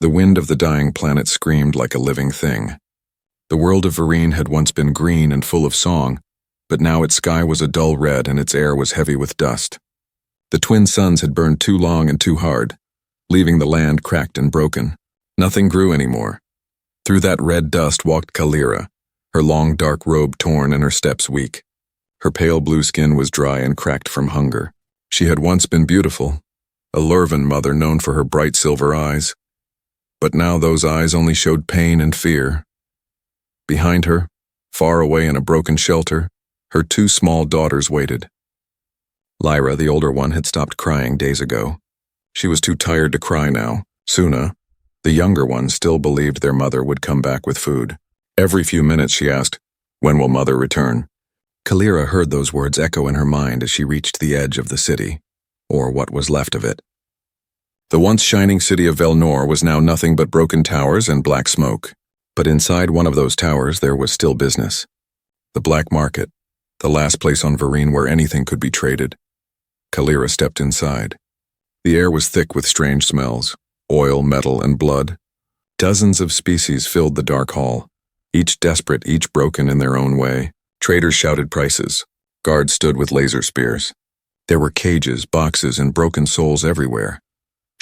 The wind of the dying planet screamed like a living thing. The world of Vereen had once been green and full of song, but now its sky was a dull red and its air was heavy with dust. The twin suns had burned too long and too hard, leaving the land cracked and broken. Nothing grew anymore. Through that red dust walked Kalira, her long dark robe torn and her steps weak. Her pale blue skin was dry and cracked from hunger. She had once been beautiful, a Lurvan mother known for her bright silver eyes. But now those eyes only showed pain and fear. Behind her, far away in a broken shelter, her two small daughters waited. Lyra, the older one, had stopped crying days ago. She was too tired to cry now. Suna, the younger one, still believed their mother would come back with food. Every few minutes she asked, "When will mother return?" Kalira heard those words echo in her mind as she reached the edge of the city, or what was left of it. The once shining city of Velnor was now nothing but broken towers and black smoke. But inside one of those towers there was still business. The black market, the last place on Vereen where anything could be traded. Kalira stepped inside. The air was thick with strange smells, oil, metal, and blood. Dozens of species filled the dark hall, each desperate, each broken in their own way. Traders shouted prices. Guards stood with laser spears. There were cages, boxes, and broken souls everywhere.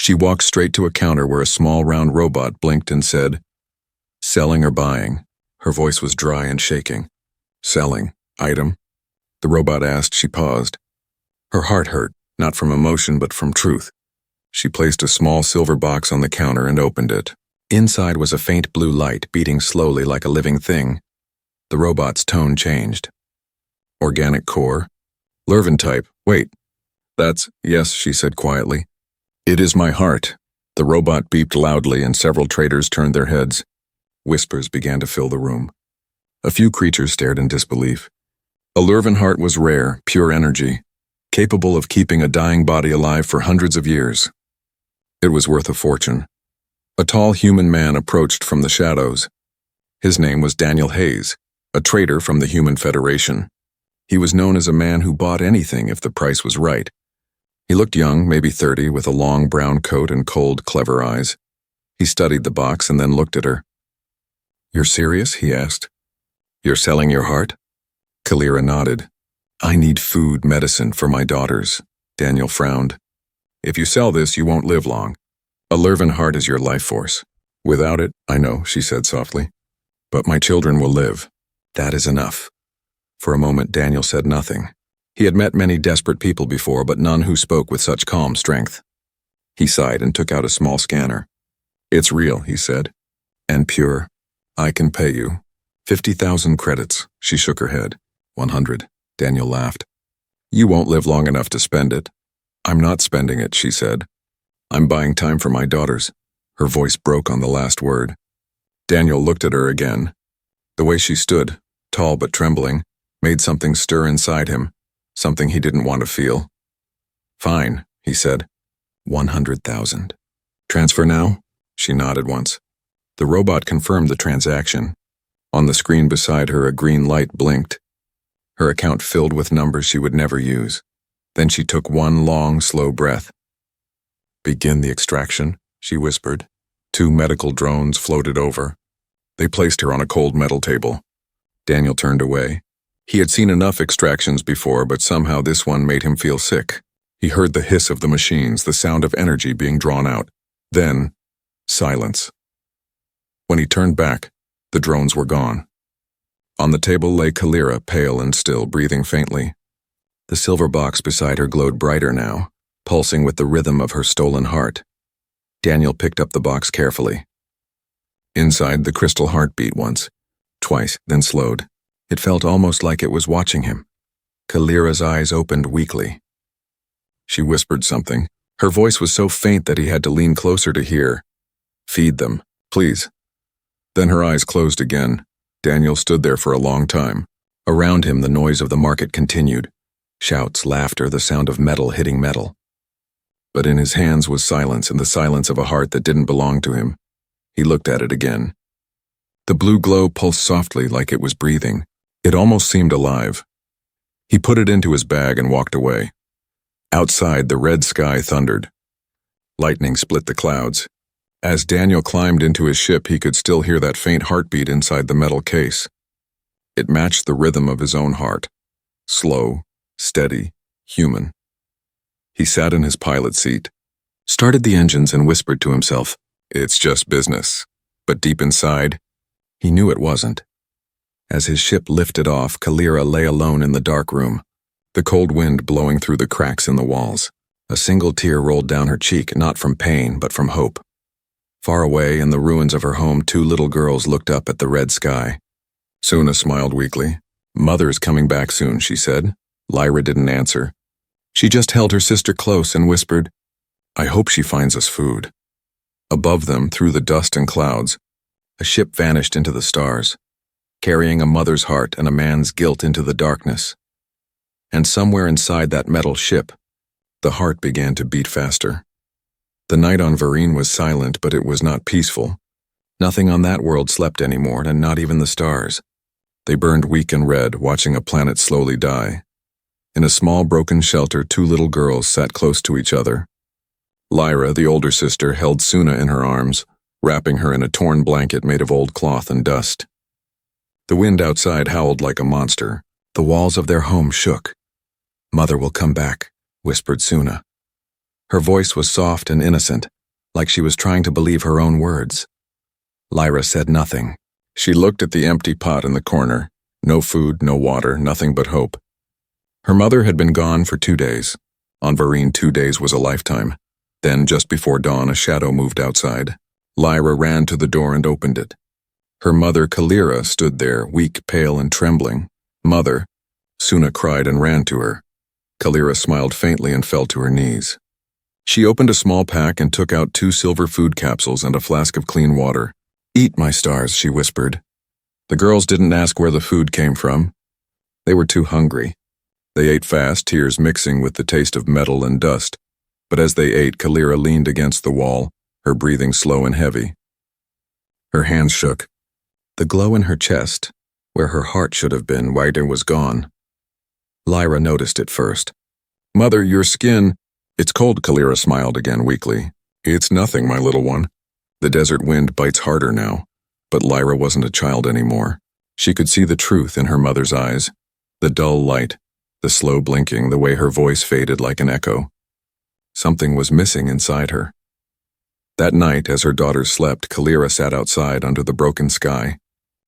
She walked straight to a counter where a small round robot blinked and said, "Selling or buying?" Her voice was dry and shaking. "Selling. Item?" The robot asked. She paused. Her heart hurt, not from emotion but from truth. She placed a small silver box on the counter and opened it. Inside was a faint blue light beating slowly like a living thing. The robot's tone changed. "Organic core? Lurvan type. Wait. Yes," she said quietly. "It is my heart." The robot beeped loudly and several traders turned their heads. Whispers began to fill the room. A few creatures stared in disbelief. A Lurvan heart was rare, pure energy, capable of keeping a dying body alive for hundreds of years. It was worth a fortune. A tall human man approached from the shadows. His name was Daniel Hayes, a trader from the Human Federation. He was known as a man who bought anything if the price was right. He looked young, maybe 30, with a long brown coat and cold, clever eyes. He studied the box and then looked at her. "You're serious?" he asked. "You're selling your heart?" Kalira nodded. "I need food, medicine for my daughters." Daniel frowned. "If you sell this, you won't live long. A Lurvan heart is your life force. Without it, I know," she said softly. "But my children will live. That is enough." For a moment, Daniel said nothing. He had met many desperate people before, but none who spoke with such calm strength. He sighed and took out a small scanner. "It's real," he said. "And pure. I can pay you. 50,000 credits." She shook her head. 100. Daniel laughed. "You won't live long enough to spend it." "I'm not spending it," she said. "I'm buying time for my daughters." Her voice broke on the last word. Daniel looked at her again. The way she stood, tall but trembling, made something stir inside him, something he didn't want to feel. "Fine," he said. 100,000. "Transfer now?" She nodded once. The robot confirmed the transaction. On the screen beside her, a green light blinked. Her account filled with numbers she would never use. Then she took one long, slow breath. "Begin the extraction," she whispered. 2 medical drones floated over. They placed her on a cold metal table. Daniel turned away. He had seen enough extractions before, but somehow this one made him feel sick. He heard the hiss of the machines, the sound of energy being drawn out. Then, silence. When he turned back, the drones were gone. On the table lay Kalira, pale and still, breathing faintly. The silver box beside her glowed brighter now, pulsing with the rhythm of her stolen heart. Daniel picked up the box carefully. Inside, the crystal heart beat once, twice, then slowed. It felt almost like it was watching him. Kalira's eyes opened weakly. She whispered something. Her voice was so faint that he had to lean closer to hear. "Feed them, please." Then her eyes closed again. Daniel stood there for a long time. Around him, the noise of the market continued. Shouts, laughter, the sound of metal hitting metal. But in his hands was silence, and the silence of a heart that didn't belong to him. He looked at it again. The blue glow pulsed softly like it was breathing. It almost seemed alive. He put it into his bag and walked away. Outside, the red sky thundered. Lightning split the clouds. As Daniel climbed into his ship, he could still hear that faint heartbeat inside the metal case. It matched the rhythm of his own heart. Slow, steady, human. He sat in his pilot seat, started the engines, and whispered to himself, "It's just business." But deep inside, he knew it wasn't. As his ship lifted off, Kalira lay alone in the dark room, the cold wind blowing through the cracks in the walls. A single tear rolled down her cheek, not from pain, but from hope. Far away, in the ruins of her home, two little girls looked up at the red sky. Suna smiled weakly. "Mother's coming back soon," she said. Lyra didn't answer. She just held her sister close and whispered, "I hope she finds us food." Above them, through the dust and clouds, a ship vanished into the stars, carrying a mother's heart and a man's guilt into the darkness. And somewhere inside that metal ship, the heart began to beat faster. The night on Vareen was silent, but it was not peaceful. Nothing on that world slept anymore, and not even the stars. They burned weak and red, watching a planet slowly die. In a small broken shelter, two little girls sat close to each other. Lyra, the older sister, held Suna in her arms, wrapping her in a torn blanket made of old cloth and dust. The wind outside howled like a monster. The walls of their home shook. "Mother will come back," whispered Suna. Her voice was soft and innocent, like she was trying to believe her own words. Lyra said nothing. She looked at the empty pot in the corner. No food, no water, nothing but hope. Her mother had been gone for 2 days. On Vareen, 2 days was a lifetime. Then, just before dawn, a shadow moved outside. Lyra ran to the door and opened it. Her mother, Kalira, stood there, weak, pale, and trembling. "Mother!" Suna cried and ran to her. Kalira smiled faintly and fell to her knees. She opened a small pack and took out 2 silver food capsules and a flask of clean water. "Eat, my stars," she whispered. The girls didn't ask where the food came from. They were too hungry. They ate fast, tears mixing with the taste of metal and dust. But as they ate, Kalira leaned against the wall, her breathing slow and heavy. Her hands shook. The glow in her chest, where her heart should have been, wider, was gone. Lyra noticed it first. "Mother, your skin—" "It's cold," Kalira smiled again weakly. "It's nothing, my little one. The desert wind bites harder now." But Lyra wasn't a child anymore. She could see the truth in her mother's eyes. The dull light, the slow blinking, the way her voice faded like an echo. Something was missing inside her. That night, as her daughters slept, Kalira sat outside under the broken sky.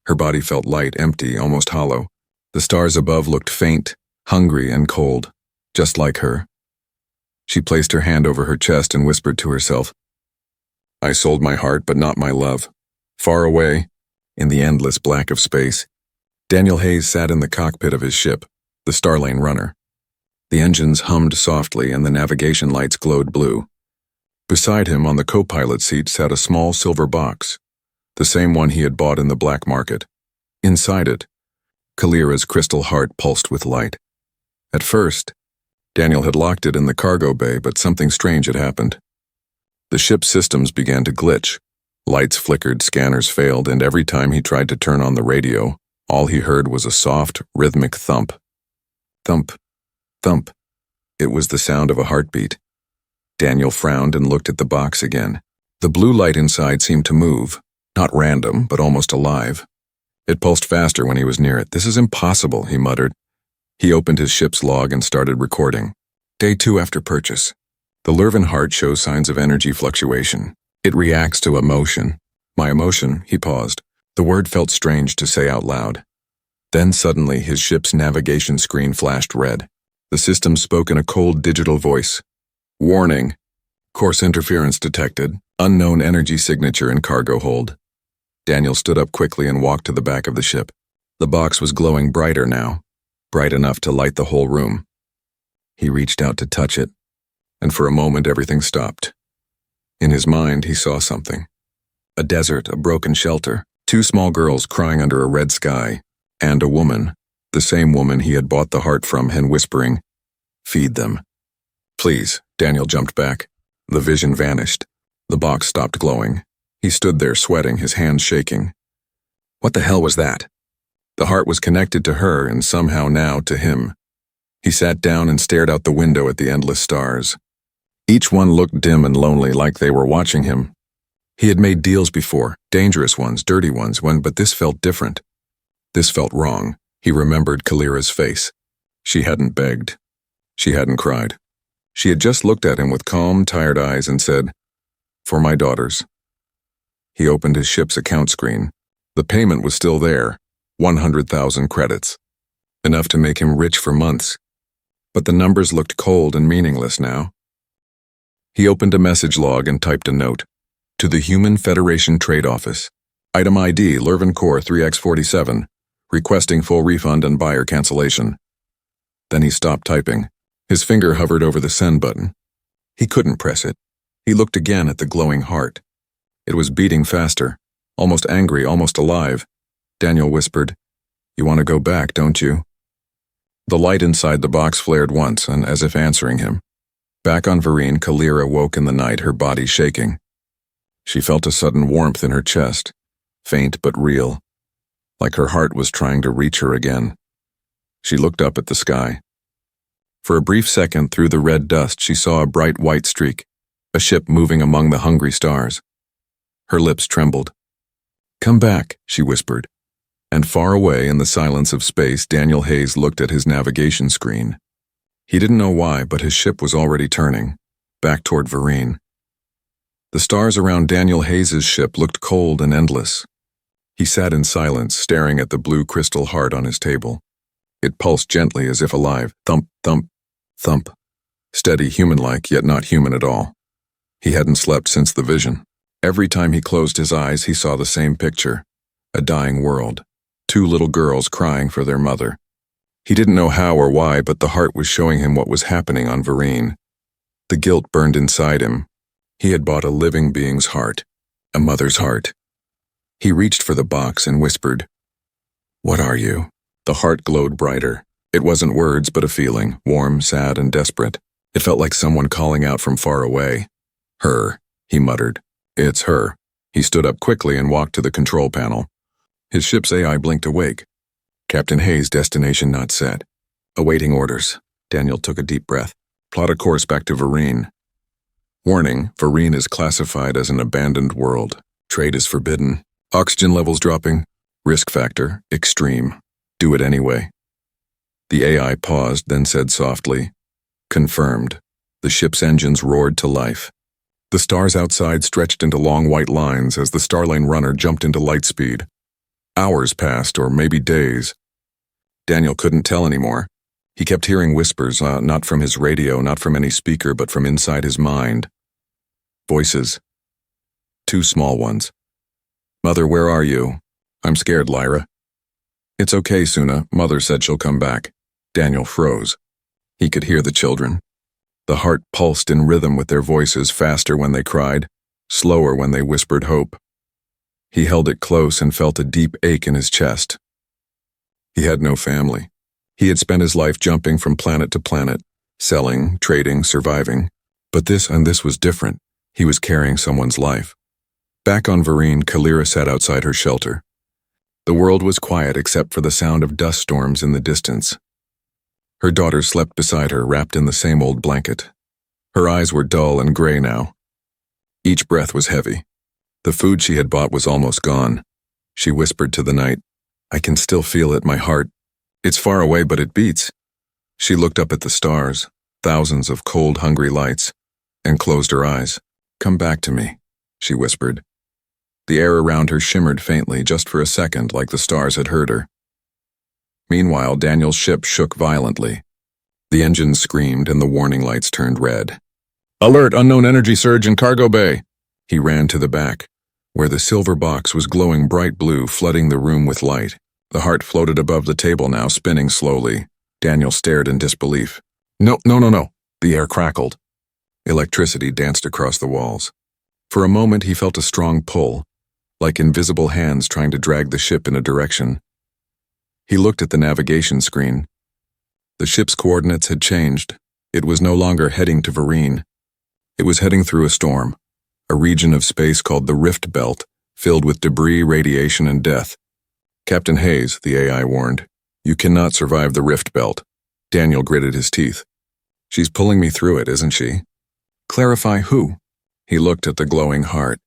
Her body felt light, empty, almost hollow. The stars above looked faint, hungry, and cold, just like her. She placed her hand over her chest and whispered to herself, "I sold my heart, but not my love." Far away, in the endless black of space, Daniel Hayes sat in the cockpit of his ship, the Starlane runner. The engines hummed softly and the navigation lights glowed blue. Beside him, on the co-pilot seat, sat a small silver box, the same one he had bought in the black market. Inside it, Kalira's crystal heart pulsed with light. At first, Daniel had locked it in the cargo bay, but something strange had happened. The ship's systems began to glitch. Lights flickered, scanners failed, and every time he tried to turn on the radio, all he heard was a soft, rhythmic thump. Thump, thump. It was the sound of a heartbeat. Daniel frowned and looked at the box again. The blue light inside seemed to move, not random, but almost alive. It pulsed faster when he was near it. "This is impossible," he muttered. He opened his ship's log and started recording. Day 2 after purchase. The Lurven heart shows signs of energy fluctuation. It reacts to emotion. "My emotion," he paused. The word felt strange to say out loud. Then suddenly his ship's navigation screen flashed red. The system spoke in a cold digital voice. "Warning. Course interference detected. Unknown energy signature in cargo hold." Daniel stood up quickly and walked to the back of the ship. The box was glowing brighter now, bright enough to light the whole room. He reached out to touch it, and for a moment everything stopped. In his mind, he saw something. A desert, a broken shelter, 2 small girls crying under a red sky, and a woman, the same woman he had bought the heart from, and whispering, "Feed them." "Please," Daniel jumped back. The vision vanished. The box stopped glowing. He stood there sweating, his hands shaking. What the hell was that? The heart was connected to her and somehow now to him. He sat down and stared out the window at the endless stars. Each one looked dim and lonely, like they were watching him. He had made deals before, dangerous ones, dirty ones, but this felt different. This felt wrong. He remembered Kalira's face. She hadn't begged. She hadn't cried. She had just looked at him with calm, tired eyes and said, "For my daughters." He opened his ship's account screen. The payment was still there, 100,000 credits. Enough to make him rich for months. But the numbers looked cold and meaningless now. He opened a message log and typed a note. To the Human Federation Trade Office. Item ID Lurven Core 3X47. Requesting full refund and buyer cancellation. Then he stopped typing. His finger hovered over the send button. He couldn't press it. He looked again at the glowing heart. It was beating faster, almost angry, almost alive. Daniel whispered, "You want to go back, don't you?" The light inside the box flared once, and as if answering him. Back on Vereen, Kalira woke in the night, her body shaking. She felt a sudden warmth in her chest, faint but real, like her heart was trying to reach her again. She looked up at the sky. For a brief second, through the red dust, she saw a bright white streak, a ship moving among the hungry stars. Her lips trembled. "Come back," she whispered. And far away in the silence of space, Daniel Hayes looked at his navigation screen. He didn't know why, but his ship was already turning, back toward Vereen. The stars around Daniel Hayes' ship looked cold and endless. He sat in silence, staring at the blue crystal heart on his table. It pulsed gently as if alive. Thump, thump, thump. Steady, human-like, yet not human at all. He hadn't slept since the vision. Every time he closed his eyes, he saw the same picture. A dying world. 2 little girls crying for their mother. He didn't know how or why, but the heart was showing him what was happening on Vereen. The guilt burned inside him. He had bought a living being's heart, a mother's heart. He reached for the box and whispered, "What are you?" The heart glowed brighter. It wasn't words, but a feeling, warm, sad, and desperate. It felt like someone calling out from far away. "Her," he muttered. "It's her." He stood up quickly and walked to the control panel. His ship's AI blinked awake. Captain Hayes' destination not set. Awaiting orders. Daniel took a deep breath. Plot a course back to Vereen. Warning, Vereen is classified as an abandoned world. Trade is forbidden. Oxygen levels dropping. Risk factor, extreme. Do it anyway. The AI paused, then said softly, "Confirmed." The ship's engines roared to life. The stars outside stretched into long white lines as the Starlane runner jumped into light speed. Hours passed, or maybe days. Daniel couldn't tell anymore. He kept hearing whispers, not from his radio, not from any speaker, but from inside his mind. Voices. 2 small ones. "Mother, where are you?" "I'm scared, Lyra." "It's okay, Suna. Mother said she'll come back." Daniel froze. He could hear the children. The heart pulsed in rhythm with their voices, faster when they cried, slower when they whispered hope. He held it close and felt a deep ache in his chest. He had no family. He had spent his life jumping from planet to planet, selling, trading, surviving. But this was different. He was carrying someone's life. Back on Vereen, Kalira sat outside her shelter. The world was quiet except for the sound of dust storms in the distance. Her daughter slept beside her, wrapped in the same old blanket. Her eyes were dull and gray now. Each breath was heavy. The food she had bought was almost gone. She whispered to the night, "I can still feel it, my heart. It's far away, but it beats." She looked up at the stars, thousands of cold, hungry lights, and closed her eyes. "Come back to me," she whispered. The air around her shimmered faintly, just for a second, like the stars had heard her. Meanwhile, Daniel's ship shook violently. The engines screamed and the warning lights turned red. "Alert! Unknown energy surge in cargo bay!" He ran to the back, where the silver box was glowing bright blue, flooding the room with light. The heart floated above the table now, spinning slowly. Daniel stared in disbelief. No. The air crackled. Electricity danced across the walls. For a moment he felt a strong pull, like invisible hands trying to drag the ship in a direction. He looked at the navigation screen. The ship's coordinates had changed. It was no longer heading to Vereen. It was heading through a storm, a region of space called the Rift Belt, filled with debris, radiation, and death. "Captain Hayes," the AI warned, "you cannot survive the Rift Belt." Daniel gritted his teeth. "She's pulling me through it, isn't she?" "Clarify who?" He looked at the glowing heart.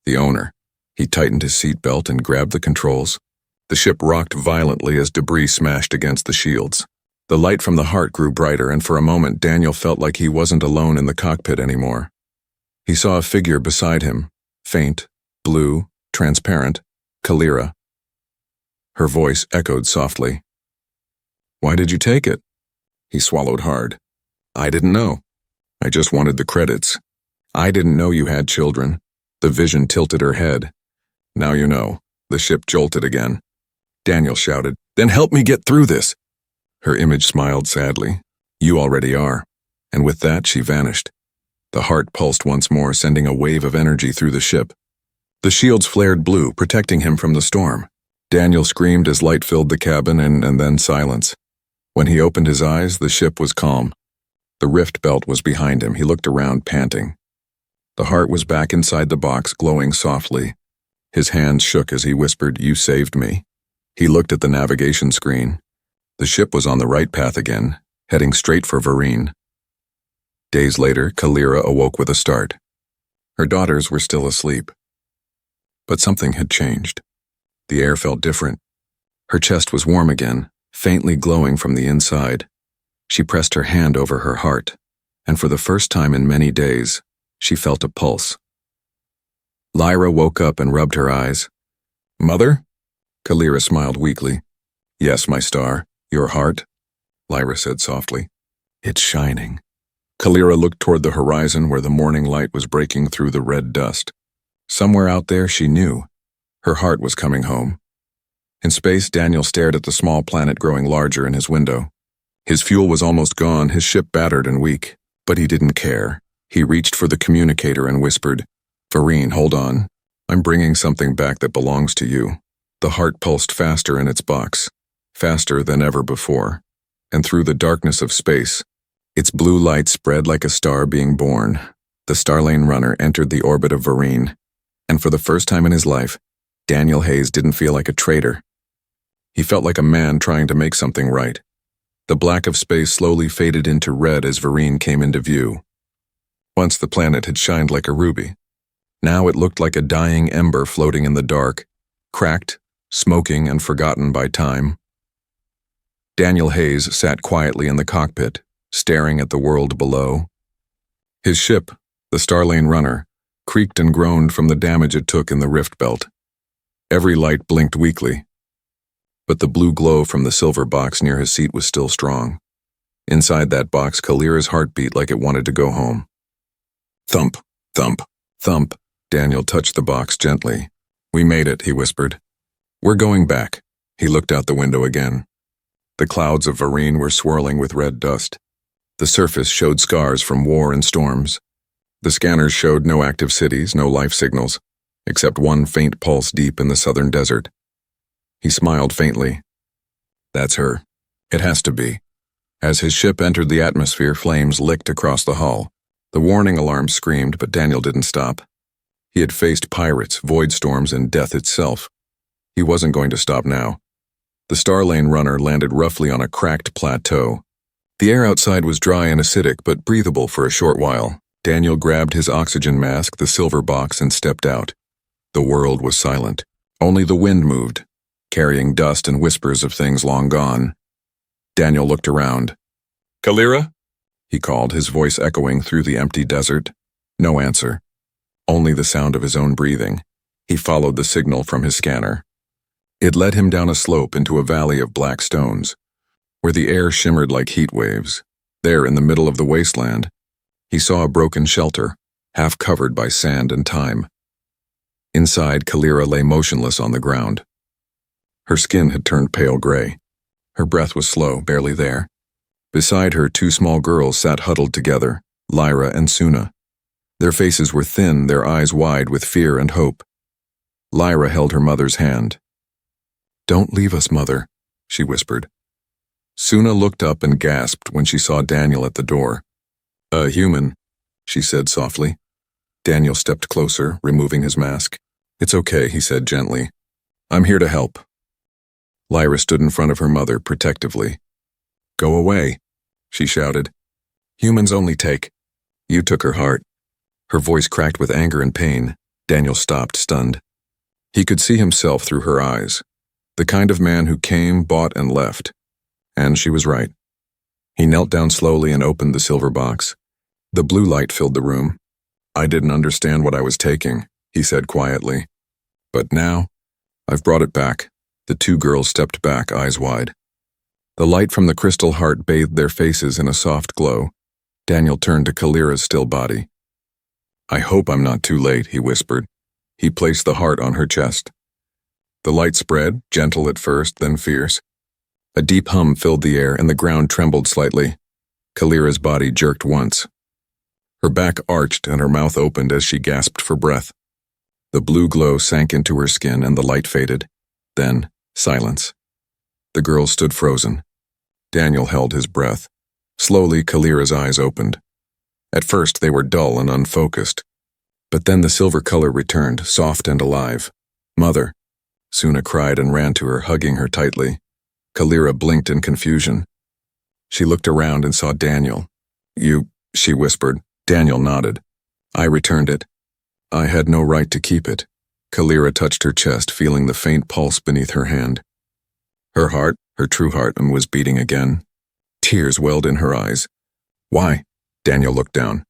The owner. He tightened his seatbelt and grabbed the controls. The ship rocked violently as debris smashed against the shields. The light from the heart grew brighter, and for a moment Daniel felt like he wasn't alone in the cockpit anymore. He saw a figure beside him, faint, blue, transparent, Kalira. Her voice echoed softly. "Why did you take it?" He swallowed hard. "I didn't know. I just wanted the credits. I didn't know you had children." The vision tilted her head. "Now you know." The ship jolted again. Daniel shouted, "Then help me get through this." Her image smiled sadly. "You already are." And with that, she vanished. The heart pulsed once more, sending a wave of energy through the ship. The shields flared blue, protecting him from the storm. Daniel screamed as light filled the cabin, and then silence. When he opened his eyes, the ship was calm. The rift belt was behind him. He looked around, panting. The heart was back inside the box, glowing softly. His hands shook as he whispered, "You saved me." He looked at the navigation screen. The ship was on the right path again, heading straight for Varine. Days later, Kalira awoke with a start. Her daughters were still asleep. But something had changed. The air felt different. Her chest was warm again, faintly glowing from the inside. She pressed her hand over her heart, and for the first time in many days, she felt a pulse. Lyra woke up and rubbed her eyes. "Mother?" Kalira smiled weakly. "Yes, my star. Your heart?" Lyra said softly. "It's shining." Kalira looked toward the horizon where the morning light was breaking through the red dust. Somewhere out there, she knew. Her heart was coming home. In space, Daniel stared at the small planet growing larger in his window. His fuel was almost gone, his ship battered and weak, but he didn't care. He reached for the communicator and whispered, "Varine, hold on. I'm bringing something back that belongs to you." The heart pulsed faster in its box, faster than ever before, and through the darkness of space, its blue light spread like a star being born. The Starlane runner entered the orbit of Varine, and for the first time in his life, Daniel Hayes didn't feel like a traitor. He felt like a man trying to make something right. The black of space slowly faded into red as Varine came into view. Once the planet had shined like a ruby. Now it looked like a dying ember floating in the dark, cracked, smoking, and forgotten by time. Daniel Hayes sat quietly in the cockpit, staring at the world below. His ship, the Starlane runner, creaked and groaned from the damage it took in the rift belt. Every light blinked weakly, but the blue glow from the silver box near his seat was still strong. Inside that box, Kalira's heart beat like it wanted to go home. Thump, thump, thump. Daniel touched the box gently. "We made it," he whispered. "We're going back." He looked out the window again. The clouds of Varine were swirling with red dust. The surface showed scars from war and storms. The scanners showed no active cities, no life signals, except one faint pulse deep in the southern desert. He smiled faintly. "That's her. It has to be." As his ship entered the atmosphere, flames licked across the hull. The warning alarm screamed, but Daniel didn't stop. He had faced pirates, void storms, and death itself. He wasn't going to stop now. The Starlane runner landed roughly on a cracked plateau. The air outside was dry and acidic, but breathable for a short while. Daniel grabbed his oxygen mask, the silver box, and stepped out. The world was silent. Only the wind moved, carrying dust and whispers of things long gone. Daniel looked around. "Kalira?" he called, his voice echoing through the empty desert. No answer. Only the sound of his own breathing. He followed the signal from his scanner. It led him down a slope into a valley of black stones, where the air shimmered like heat waves. There, in the middle of the wasteland, he saw a broken shelter, half covered by sand and time. Inside, Kalira lay motionless on the ground. Her skin had turned pale gray. Her breath was slow, barely there. Beside her, two small girls sat huddled together, Lyra and Suna. Their faces were thin, their eyes wide with fear and hope. Lyra held her mother's hand. "Don't leave us, Mother," she whispered. Suna looked up and gasped when she saw Daniel at the door. "A human," she said softly. Daniel stepped closer, removing his mask. "It's okay," he said gently. "I'm here to help." Lyra stood in front of her mother protectively. "Go away," she shouted. "Humans only take." "You took her heart." Her voice cracked with anger and pain. Daniel stopped, stunned. He could see himself through her eyes, the kind of man who came, bought, and left. And she was right. He knelt down slowly and opened the silver box. The blue light filled the room. I didn't understand what I was taking, he said quietly. But now, I've brought it back. The two girls stepped back, eyes wide. The light from the crystal heart bathed their faces in a soft glow. Daniel turned to Kalira's still body. I hope I'm not too late, he whispered. He placed the heart on her chest. The light spread, gentle at first, then fierce. A deep hum filled the air and the ground trembled slightly. Kalira's body jerked once. Her back arched and her mouth opened as she gasped for breath. The blue glow sank into her skin and the light faded. Then, silence. The girls stood frozen. Daniel held his breath. Slowly, Kalira's eyes opened. At first, they were dull and unfocused. But then the silver color returned, soft and alive. Mother, Suna cried and ran to her, hugging her tightly. Kalira blinked in confusion. She looked around and saw Daniel. You, she whispered. Daniel nodded. I returned it. I had no right to keep it. Kalira touched her chest, feeling the faint pulse beneath her hand. Her heart, her true heart, was beating again. Tears welled in her eyes. Why? Daniel looked down.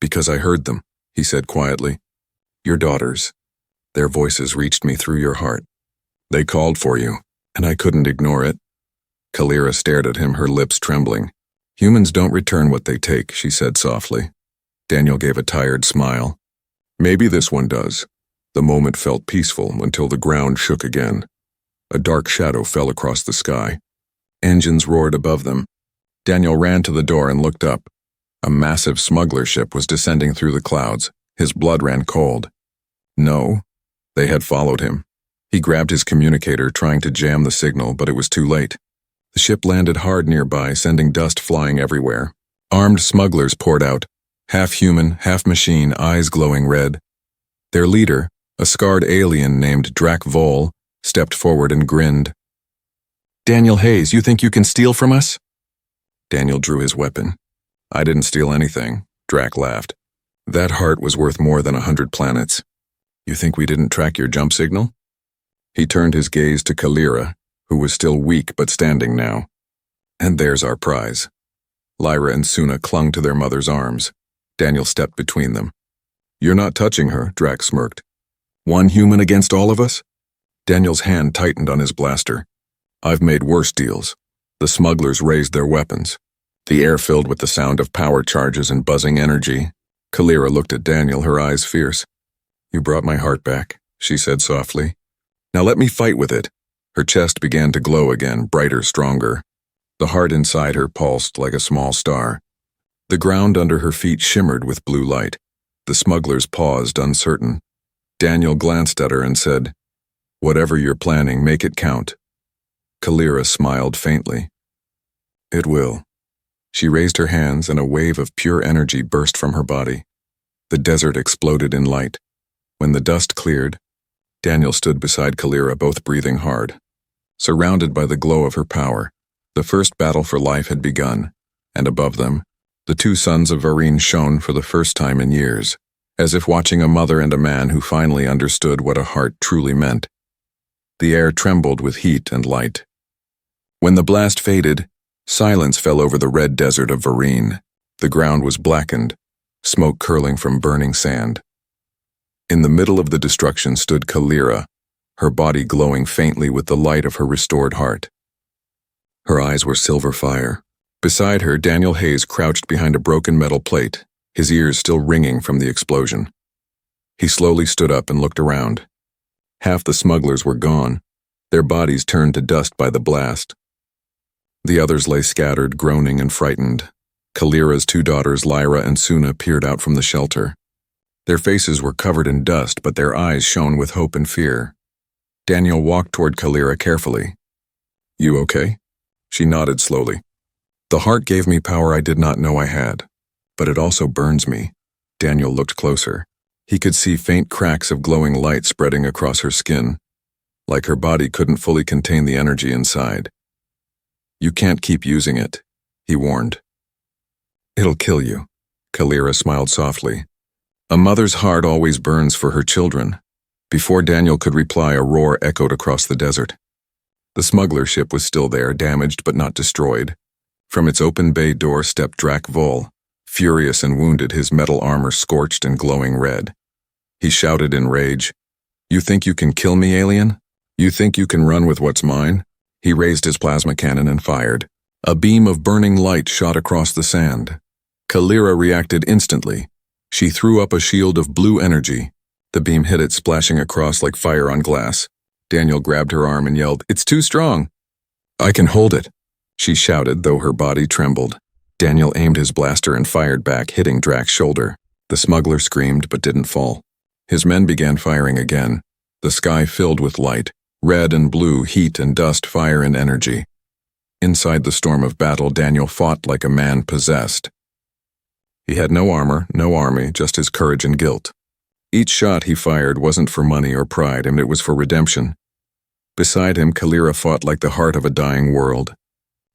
Because I heard them, he said quietly. Your daughters. Their voices reached me through your heart. They called for you, and I couldn't ignore it. Kalira stared at him, her lips trembling. Humans don't return what they take, she said softly. Daniel gave a tired smile. Maybe this one does. The moment felt peaceful until the ground shook again. A dark shadow fell across the sky. Engines roared above them. Daniel ran to the door and looked up. A massive smuggler ship was descending through the clouds. His blood ran cold. No, they had followed him. He grabbed his communicator, trying to jam the signal, but it was too late. The ship landed hard nearby, sending dust flying everywhere. Armed smugglers poured out, half human, half machine, eyes glowing red. Their leader, a scarred alien named Drac Vol, stepped forward and grinned. Daniel Hayes, you think you can steal from us? Daniel drew his weapon. I didn't steal anything, Drac laughed. That heart was worth more than 100 planets. You think we didn't track your jump signal? He turned his gaze to Kalira, who was still weak but standing now. And there's our prize. Lyra and Suna clung to their mother's arms. Daniel stepped between them. You're not touching her, Drac smirked. One human against all of us? Daniel's hand tightened on his blaster. I've made worse deals. The smugglers raised their weapons. The air filled with the sound of power charges and buzzing energy. Kalira looked at Daniel, her eyes fierce. You brought my heart back, she said softly. Now let me fight with it. Her chest began to glow again, brighter, stronger. The heart inside her pulsed like a small star. The ground under her feet shimmered with blue light. The smugglers paused, uncertain. Daniel glanced at her and said, Whatever you're planning, make it count. Kalira smiled faintly. It will. She raised her hands and a wave of pure energy burst from her body. The desert exploded in light. When the dust cleared, Daniel stood beside Kalira, both breathing hard. Surrounded by the glow of her power, the first battle for life had begun, and above them, the two sons of Vareen shone for the first time in years, as if watching a mother and a man who finally understood what a heart truly meant. The air trembled with heat and light. When the blast faded, silence fell over the red desert of Vareen. The ground was blackened, smoke curling from burning sand. In the middle of the destruction stood Kalira, her body glowing faintly with the light of her restored heart. Her eyes were silver fire. Beside her, Daniel Hayes crouched behind a broken metal plate, his ears still ringing from the explosion. He slowly stood up and looked around. Half the smugglers were gone, their bodies turned to dust by the blast. The others lay scattered, groaning and frightened. Kalira's two daughters, Lyra and Suna, peered out from the shelter. Their faces were covered in dust, but their eyes shone with hope and fear. Daniel walked toward Kalira carefully. You okay? She nodded slowly. The heart gave me power I did not know I had, but it also burns me. Daniel looked closer. He could see faint cracks of glowing light spreading across her skin, like her body couldn't fully contain the energy inside. You can't keep using it, he warned. It'll kill you. Kalira smiled softly. A mother's heart always burns for her children. Before Daniel could reply, a roar echoed across the desert. The smuggler ship was still there, damaged but not destroyed. From its open bay door stepped Drac Vol, furious and wounded, his metal armor scorched and glowing red. He shouted in rage, "You think you can kill me, alien? You think you can run with what's mine?" He raised his plasma cannon and fired. A beam of burning light shot across the sand. Kalira reacted instantly. She threw up a shield of blue energy. The beam hit it, splashing across like fire on glass. Daniel grabbed her arm and yelled, "It's too strong." "I can hold it," she shouted, though her body trembled. Daniel aimed his blaster and fired back, hitting Drac's shoulder. The smuggler screamed but didn't fall. His men began firing again. The sky filled with light, red and blue, heat and dust, fire and energy. Inside the storm of battle, Daniel fought like a man possessed. He had no armor, no army, just his courage and guilt. Each shot he fired wasn't for money or pride, and it was for redemption. Beside him, Kalira fought like the heart of a dying world.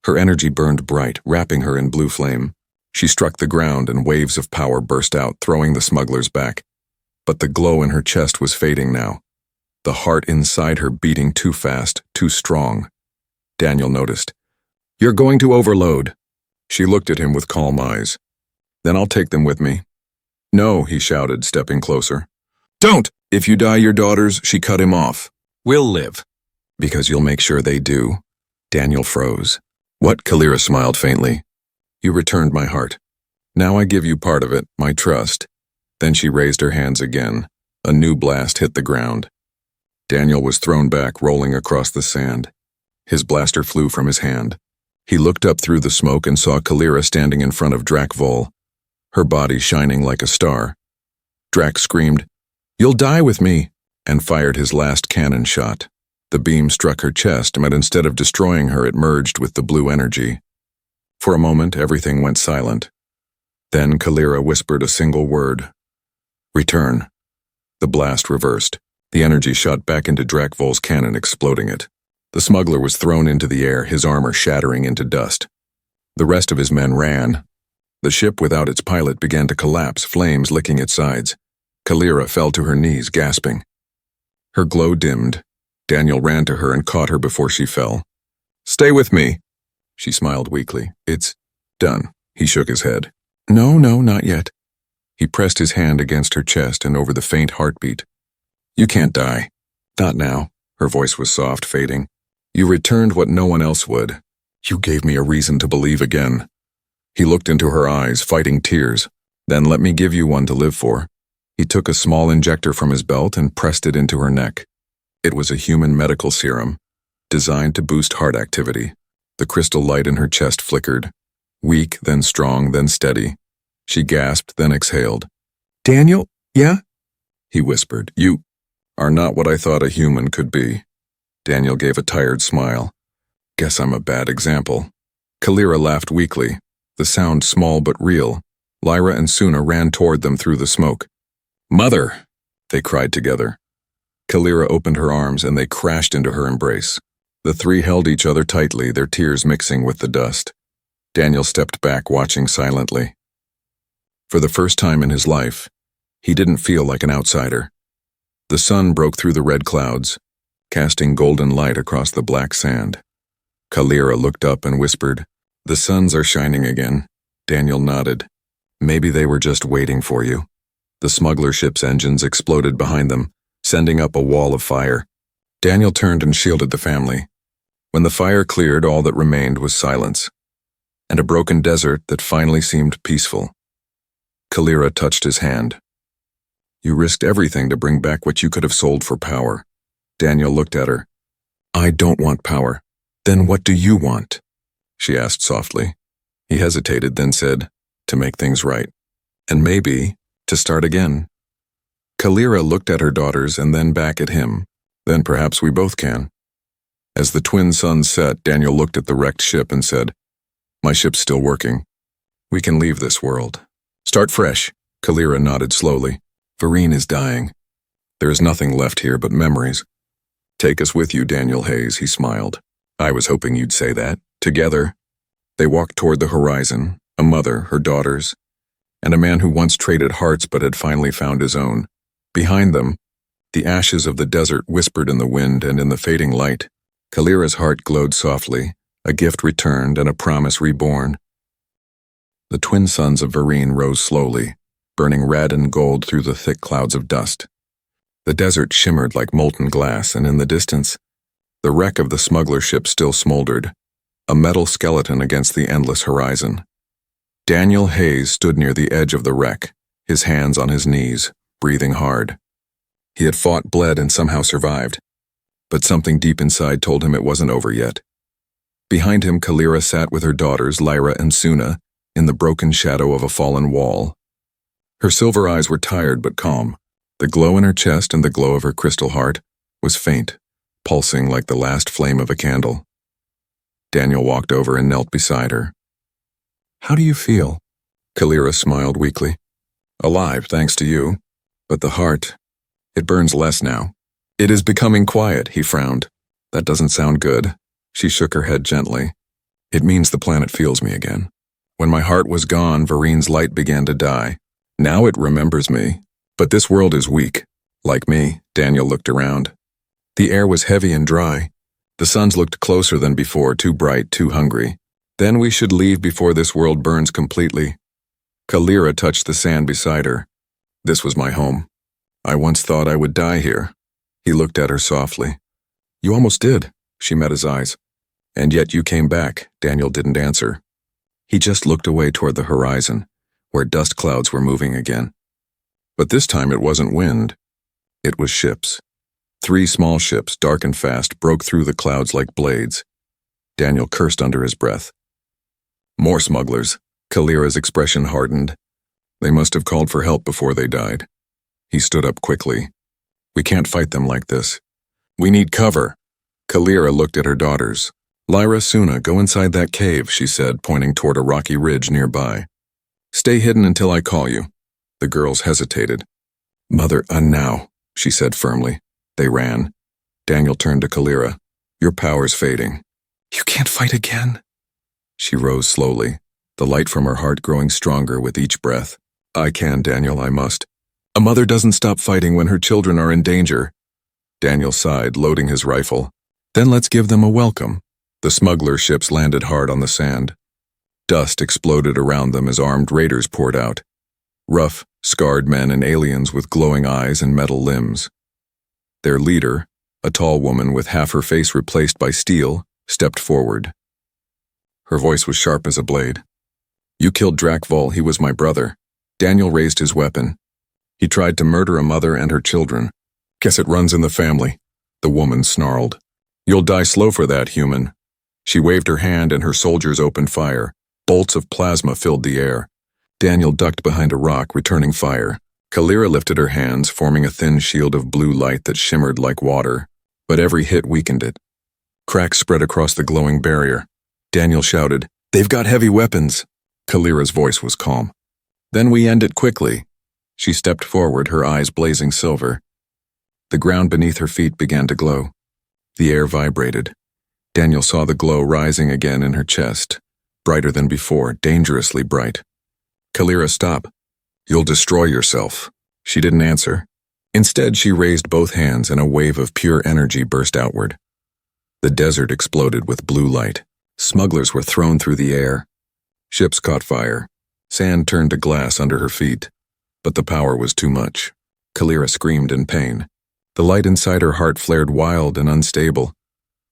Her energy burned bright, wrapping her in blue flame. She struck the ground and waves of power burst out, throwing the smugglers back. But the glow in her chest was fading now. The heart inside her beating too fast, too strong. Daniel noticed. "You're going to overload." She looked at him with calm eyes. "Then I'll take them with me." "No," he shouted, stepping closer. "Don't! If you die, your daughters," she cut him off, "will live." "Because you'll make sure they do." Daniel froze. "What?" Kalira smiled faintly. "You returned my heart. Now I give you part of it, my trust." Then she raised her hands again. A new blast hit the ground. Daniel was thrown back, rolling across the sand. His blaster flew from his hand. He looked up through the smoke and saw Kalira standing in front of Drac Vol, her body shining like a star. Drac screamed, "You'll die with me," and fired his last cannon shot. The beam struck her chest, but instead of destroying her, it merged with the blue energy. For a moment, everything went silent. Then Kalira whispered a single word. "Return." The blast reversed. The energy shot back into Drac Vol's cannon, exploding it. The smuggler was thrown into the air, his armor shattering into dust. The rest of his men ran. The ship without its pilot began to collapse, flames licking its sides. Kalira fell to her knees, gasping. Her glow dimmed. Daniel ran to her and caught her before she fell. "Stay with me." She smiled weakly. "It's done." He shook his head. No, not yet." He pressed his hand against her chest and over the faint heartbeat. "You can't die." "Not now." Her voice was soft, fading. "You returned what no one else would. You gave me a reason to believe again." He looked into her eyes, fighting tears. "Then let me give you one to live for." He took a small injector from his belt and pressed it into her neck. It was a human medical serum, designed to boost heart activity. The crystal light in her chest flickered. Weak, then strong, then steady. She gasped, then exhaled. "Daniel, yeah?" He whispered. "You are not what I thought a human could be." Daniel gave a tired smile. "Guess I'm a bad example." Kalira laughed weakly, the sound small but real. Lyra and Suna ran toward them through the smoke. "Mother!" they cried together. Kalira opened her arms and they crashed into her embrace. The three held each other tightly, their tears mixing with the dust. Daniel stepped back, watching silently. For the first time in his life, he didn't feel like an outsider. The sun broke through the red clouds, casting golden light across the black sand. Kalira looked up and whispered, "The suns are shining again." Daniel nodded. "Maybe they were just waiting for you." The smuggler ship's engines exploded behind them, sending up a wall of fire. Daniel turned and shielded the family. When the fire cleared, all that remained was silence, and a broken desert that finally seemed peaceful. Kalira touched his hand. "You risked everything to bring back what you could have sold for power." Daniel looked at her. "I don't want power." "Then what do you want?" she asked softly. He hesitated, then said, "To make things right. And maybe, to start again." Kalira looked at her daughters and then back at him. "Then perhaps we both can." As the twin suns set, Daniel looked at the wrecked ship and said, "My ship's still working. We can leave this world. Start fresh." Kalira nodded slowly. "Vareen is dying. There is nothing left here but memories." "Take us with you, Daniel Hayes," he smiled. "I was hoping you'd say that. Together." They walked toward the horizon, a mother, her daughters, and a man who once traded hearts but had finally found his own. Behind them, the ashes of the desert whispered in the wind and in the fading light. Kalira's heart glowed softly, a gift returned and a promise reborn. The twin suns of Varine rose slowly, burning red and gold through the thick clouds of dust. The desert shimmered like molten glass, and in the distance, the wreck of the smuggler ship still smoldered, a metal skeleton against the endless horizon. Daniel Hayes stood near the edge of the wreck, his hands on his knees, breathing hard. He had fought, bled, and somehow survived, but something deep inside told him it wasn't over yet. Behind him, Kalira sat with her daughters, Lyra and Suna, in the broken shadow of a fallen wall. Her silver eyes were tired but calm. The glow in her chest and the glow of her crystal heart was faint, pulsing like the last flame of a candle. Daniel walked over and knelt beside her. "How do you feel?" Kalira smiled weakly. "Alive, thanks to you. But the heart, it burns less now." "It is becoming quiet," he frowned. "That doesn't sound good." She shook her head gently. "It means the planet feels me again. When my heart was gone, Varine's light began to die. Now it remembers me. But this world is weak. Like me." Daniel looked around. The air was heavy and dry. The suns looked closer than before, too bright, too hungry. "Then we should leave before this world burns completely." Kalira touched the sand beside her. "This was my home. I once thought I would die here." He looked at her softly. "You almost did." She met his eyes. "And yet you came back." Daniel didn't answer. He just looked away toward the horizon, where dust clouds were moving again. But this time it wasn't wind. It was ships. 3 small ships, dark and fast, broke through the clouds like blades. Daniel cursed under his breath. "More smugglers." Kalira's expression hardened. "They must have called for help before they died." He stood up quickly. "We can't fight them like this. We need cover." Kalira looked at her daughters. "Lyra, Suna, go inside that cave," she said, pointing toward a rocky ridge nearby. "Stay hidden until I call you." The girls hesitated. "Mother, now," she said firmly. They ran. Daniel turned to Kalira. "Your power's fading." "You can't fight again." She rose slowly, the light from her heart growing stronger with each breath. "I can, Daniel, I must. A mother doesn't stop fighting when her children are in danger." Daniel sighed, loading his rifle. "Then let's give them a welcome." The smuggler ships landed hard on the sand. Dust exploded around them as armed raiders poured out. Rough, scarred men and aliens with glowing eyes and metal limbs. Their leader, a tall woman with half her face replaced by steel, stepped forward. Her voice was sharp as a blade. "You killed Drakvol, he was my brother." Daniel raised his weapon. "He tried to murder a mother and her children. Guess it runs in the family." The woman snarled. "You'll die slow for that, human." She waved her hand and her soldiers opened fire. Bolts of plasma filled the air. Daniel ducked behind a rock, returning fire. Kalira lifted her hands, forming a thin shield of blue light that shimmered like water, but every hit weakened it. Cracks spread across the glowing barrier. Daniel shouted, "They've got heavy weapons." Kalira's voice was calm. "Then we end it quickly." She stepped forward, her eyes blazing silver. The ground beneath her feet began to glow. The air vibrated. Daniel saw the glow rising again in her chest, brighter than before, dangerously bright. "Kalira, stop. You'll destroy yourself." She didn't answer. Instead, she raised both hands and a wave of pure energy burst outward. The desert exploded with blue light. Smugglers were thrown through the air. Ships caught fire. Sand turned to glass under her feet. But the power was too much. Kalira screamed in pain. The light inside her heart flared wild and unstable.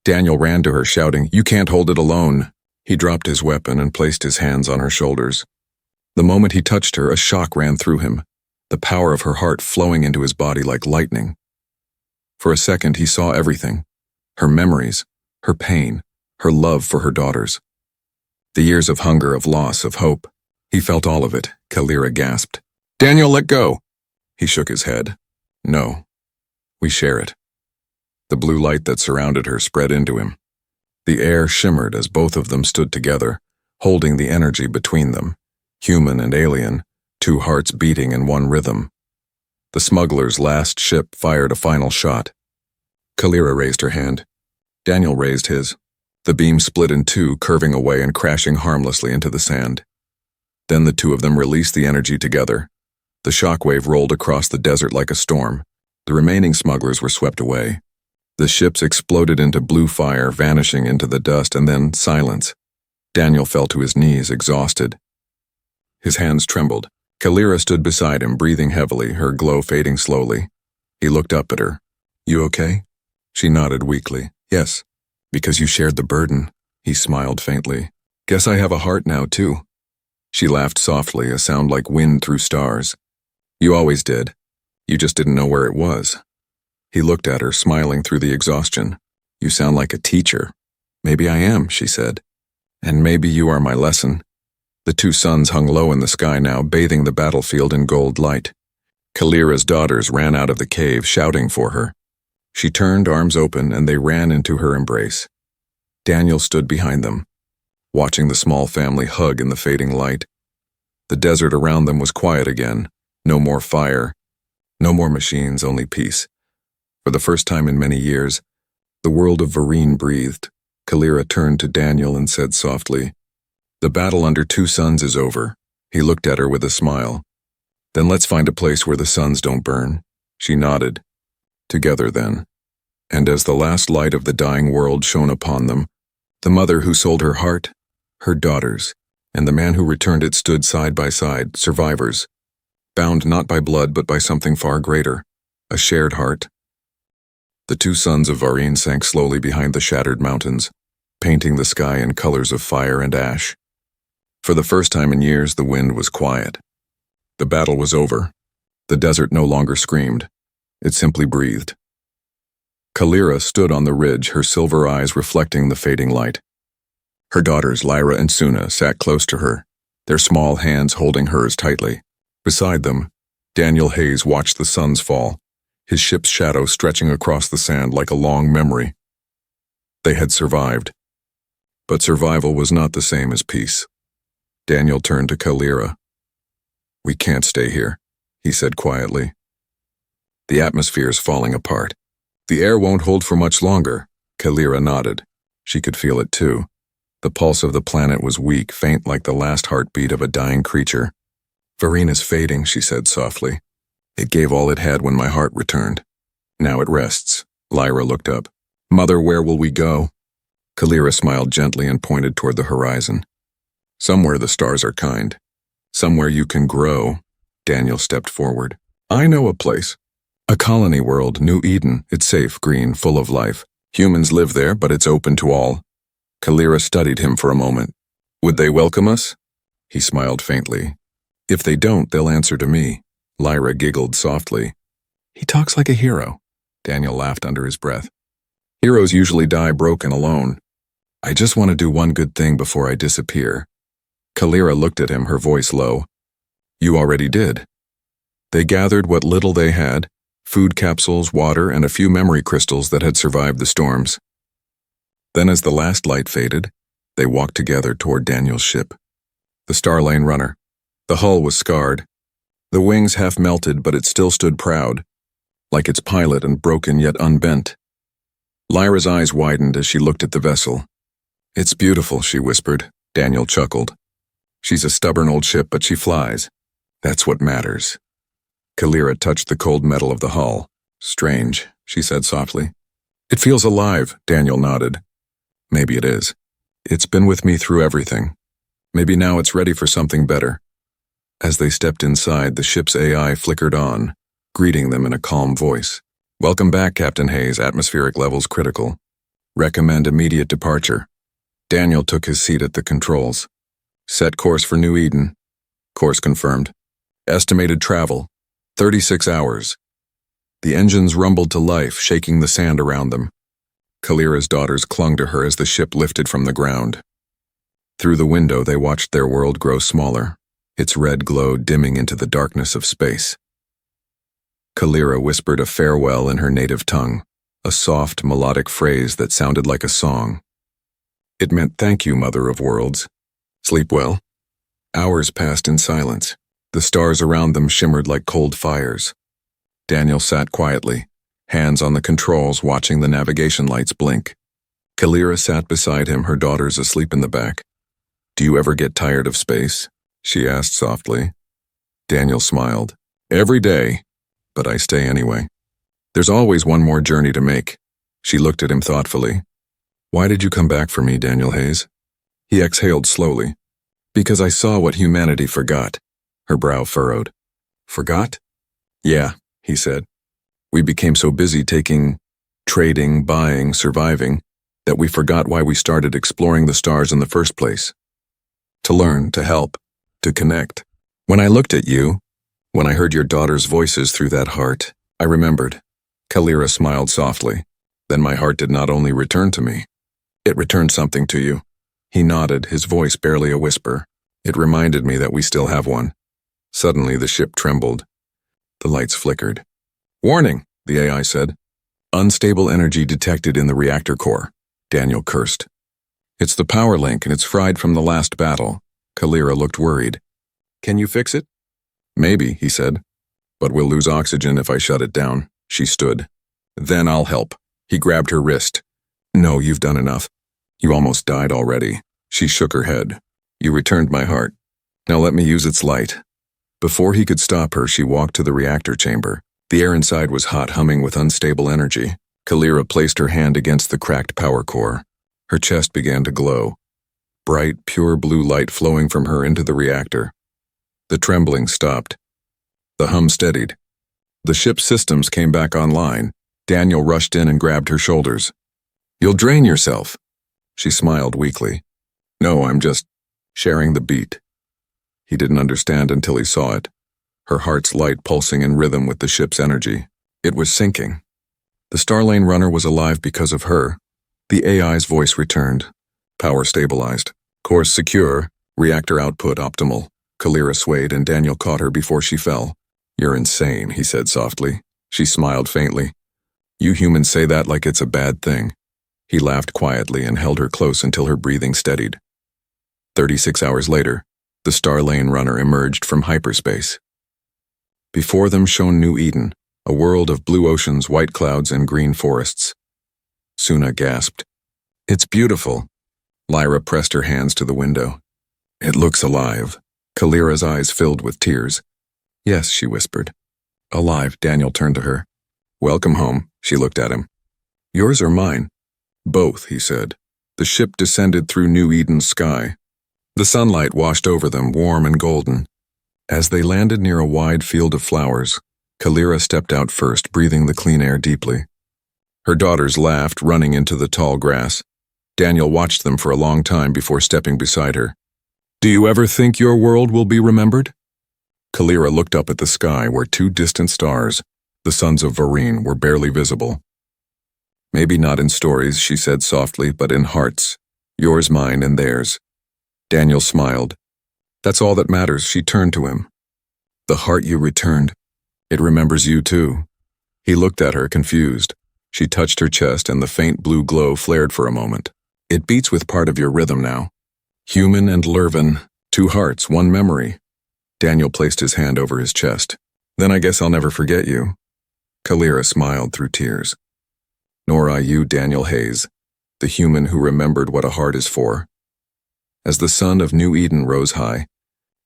Daniel ran to her, shouting, "You can't hold it alone." He dropped his weapon and placed his hands on her shoulders. The moment he touched her, a shock ran through him, the power of her heart flowing into his body like lightning. For a second, he saw everything. Her memories, her pain, her love for her daughters. The years of hunger, of loss, of hope. He felt all of it. Kalira gasped. "Daniel, let go." He shook his head. "No. We share it." The blue light that surrounded her spread into him. The air shimmered as both of them stood together, holding the energy between them, human and alien, 2 hearts beating in one rhythm. The smuggler's last ship fired a final shot. Kalira raised her hand. Daniel raised his. The beam split in 2, curving away and crashing harmlessly into the sand. Then the two of them released the energy together. The shockwave rolled across the desert like a storm. The remaining smugglers were swept away. The ships exploded into blue fire, vanishing into the dust, and then silence. Daniel fell to his knees, exhausted. His hands trembled. Kalira stood beside him, breathing heavily, her glow fading slowly. He looked up at her. "You okay?" She nodded weakly. "Yes, because you shared the burden." He smiled faintly. "Guess I have a heart now, too." She laughed softly, a sound like wind through stars. "You always did. You just didn't know where it was." He looked at her, smiling through the exhaustion. "You sound like a teacher." "Maybe I am," she said. "And maybe you are my lesson." The two suns hung low in the sky now, bathing the battlefield in gold light. Kalira's daughters ran out of the cave, shouting for her. She turned, arms open, and they ran into her embrace. Daniel stood behind them, watching the small family hug in the fading light. The desert around them was quiet again. No more fire. No more machines, only peace. For the first time in many years, the world of Vareen breathed. Kalira turned to Daniel and said softly, "The battle under two suns is over." He looked at her with a smile. "Then let's find a place where the suns don't burn." She nodded. "Together, then." And as the last light of the dying world shone upon them, the mother who sold her heart, her daughters, and the man who returned it stood side by side, survivors, bound not by blood but by something far greater, a shared heart. The two suns of Vareen sank slowly behind the shattered mountains, painting the sky in colors of fire and ash. For the first time in years, the wind was quiet. The battle was over. The desert no longer screamed. It simply breathed. Kalira stood on the ridge, her silver eyes reflecting the fading light. Her daughters, Lyra and Suna, sat close to her, their small hands holding hers tightly. Beside them, Daniel Hayes watched the suns fall, his ship's shadow stretching across the sand like a long memory. They had survived. But survival was not the same as peace. Daniel turned to Kalira. "We can't stay here," he said quietly. "The atmosphere is falling apart. The air won't hold for much longer." Kalira nodded. She could feel it too. The pulse of the planet was weak, faint like the last heartbeat of a dying creature. "Vareen is fading," she said softly. "It gave all it had when my heart returned. Now it rests." Lyra looked up. "Mother, where will we go?" Kalira smiled gently and pointed toward the horizon. "Somewhere the stars are kind. Somewhere you can grow." Daniel stepped forward. "I know a place. A colony world, New Eden. It's safe, green, full of life. Humans live there, but it's open to all." Kalira studied him for a moment. "Would they welcome us?" He smiled faintly. "If they don't, they'll answer to me." Lyra giggled softly. "He talks like a hero." Daniel laughed under his breath. "Heroes usually die broken alone. I just want to do one good thing before I disappear." Kalira looked at him, her voice low. "You already did." They gathered what little they had, food capsules, water, and a few memory crystals that had survived the storms. Then as the last light faded, they walked together toward Daniel's ship. The Starlane runner. The hull was scarred. The wings half melted, but it still stood proud, like its pilot and broken yet unbent. Lyra's eyes widened as she looked at the vessel. "It's beautiful," she whispered. Daniel chuckled. "She's a stubborn old ship, but she flies. That's what matters." Kalira touched the cold metal of the hull. "Strange," she said softly. "It feels alive," Daniel nodded. "Maybe it is. It's been with me through everything. Maybe now it's ready for something better." As they stepped inside, the ship's AI flickered on, greeting them in a calm voice. "Welcome back, Captain Hayes. Atmospheric levels critical. Recommend immediate departure." Daniel took his seat at the controls. "Set course for New Eden." "Course confirmed." "Estimated travel, 36 hours." The engines rumbled to life, shaking the sand around them. Kalira's daughters clung to her as the ship lifted from the ground. Through the window, they watched their world grow smaller, its red glow dimming into the darkness of space. Kalira whispered a farewell in her native tongue, a soft, melodic phrase that sounded like a song. It meant, "Thank you, Mother of Worlds. Sleep well." Hours passed in silence. The stars around them shimmered like cold fires. Daniel sat quietly, hands on the controls, watching the navigation lights blink. Kalira sat beside him, her daughters asleep in the back. "Do you ever get tired of space?" she asked softly. Daniel smiled. Every day, but I stay anyway. There's always one more journey to make. She looked at him thoughtfully. Why did you come back for me, Daniel Hayes? He exhaled slowly. Because I saw what humanity forgot. Her brow furrowed. Forgot? Yeah, he said. We became so busy trading, buying, surviving, that we forgot why we started exploring the stars in the first place. To learn, to help, to connect. When I looked at you, when I heard your daughter's voices through that heart, I remembered. Kalira smiled softly. Then my heart did not only return to me. It returned something to you. He nodded, his voice barely a whisper. It reminded me that we still have one. Suddenly the ship trembled. The lights flickered. Warning, the AI said. Unstable energy detected in the reactor core. Daniel cursed. It's the power link and it's fried from the last battle. Kalira looked worried. Can you fix it? Maybe, he said. But we'll lose oxygen if I shut it down. She stood. Then I'll help. He grabbed her wrist. No, you've done enough. You almost died already. She shook her head. You returned my heart. Now let me use its light. Before he could stop her, she walked to the reactor chamber. The air inside was hot, humming with unstable energy. Kalira placed her hand against the cracked power core. Her chest began to glow. Bright, pure blue light flowing from her into the reactor. The trembling stopped. The hum steadied. The ship's systems came back online. Daniel rushed in and grabbed her shoulders. You'll drain yourself. She smiled weakly. No, I'm just sharing the beat. He didn't understand until he saw it. Her heart's light pulsing in rhythm with the ship's energy. It was sinking. The Starlane runner was alive because of her. The AI's voice returned. Power stabilized. Course secure. Reactor output optimal. Kalira swayed and Daniel caught her before she fell. You're insane, he said softly. She smiled faintly. You humans say that like it's a bad thing. He laughed quietly and held her close until her breathing steadied. 36 hours later, the Starlane runner emerged from hyperspace. Before them shone New Eden, a world of blue oceans, white clouds, and green forests. Suna gasped. It's beautiful. Lyra pressed her hands to the window. It looks alive. Kalira's eyes filled with tears. Yes, she whispered. Alive, Daniel turned to her. Welcome home, she looked at him. Yours or mine? Both, he said. The ship descended through New Eden's sky. The sunlight washed over them, warm and golden. As they landed near a wide field of flowers, Kalira stepped out first, breathing the clean air deeply. Her daughters laughed, running into the tall grass. Daniel watched them for a long time before stepping beside her. Do you ever think your world will be remembered? Kalira looked up at the sky where two distant stars, the sons of Vareen, were barely visible. Maybe not in stories, she said softly, but in hearts. Yours, mine, and theirs. Daniel smiled. That's all that matters, she turned to him. The heart you returned. It remembers you too. He looked at her, confused. She touched her chest and the faint blue glow flared for a moment. It beats with part of your rhythm now. Human and Lurvan, two hearts, one memory. Daniel placed his hand over his chest. Then I guess I'll never forget you. Kalira smiled through tears. Nor I you, Daniel Hayes, the human who remembered what a heart is for. As the sun of New Eden rose high,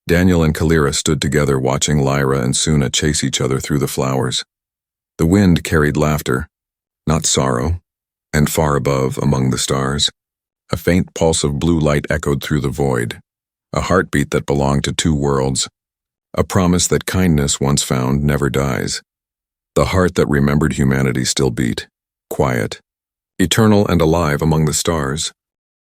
Daniel and Kalira stood together watching Lyra and Suna chase each other through the flowers. The wind carried laughter, not sorrow, and far above, among the stars, a faint pulse of blue light echoed through the void, a heartbeat that belonged to two worlds, a promise that kindness once found never dies. The heart that remembered humanity still beat, quiet, eternal and alive among the stars,